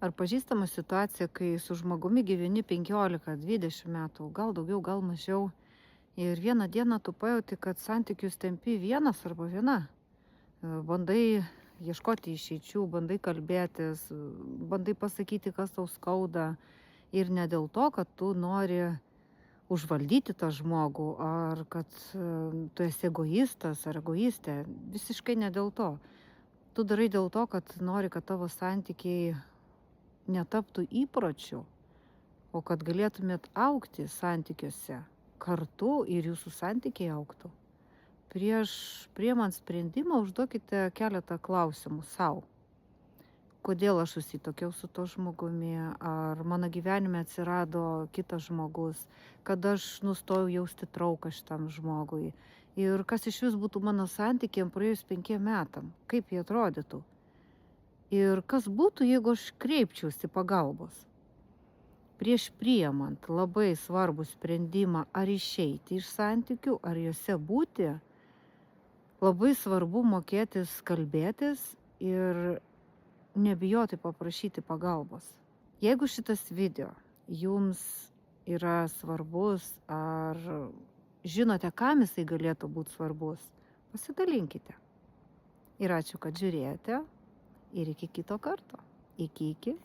Ar pažįstama situacija, kai su žmogumi gyveni 15-20 metų, gal daugiau, gal mažiau, ir vieną dieną tu pajauti, kad santykius tempi vienas arba viena. Bandai ieškoti išeičių, bandai kalbėtis, bandai pasakyti, kas tau skauda. Ir ne dėl to, kad tu nori užvaldyti tą žmogų, ar kad tu esi egoistas ar egoistė. Visiškai ne dėl to. Tu darai dėl to, kad nori, kad tavo santykiai netaptų įpročiu, o kad galėtumėt augti santykiuose kartu ir jūsų santykiai augtų. Prieš priemant sprendimą užduokite keletą klausimų savo. Kodėl aš susitokiau su to žmogumi, ar mano gyvenime atsirado kitas žmogus, kad aš nustojau jausti trauką šitam žmogui ir kas iš vis būtų mano santykiam praėjus 5 metam, kaip jie atrodytų. Ir kas būtų, jeigu aš kreipčiausi pagalbos. Prieš priemant labai svarbų sprendimą, ar išeiti iš santykių, ar juose būti, labai svarbu mokėtis kalbėtis ir nebijoti paprašyti pagalbos. Jeigu šitas video jums yra svarbus, ar žinote, kam jisai galėtų būti svarbus, pasidalinkite. Ir ačiū, kad žiūrėjote. Ir iki kito karto. Iki.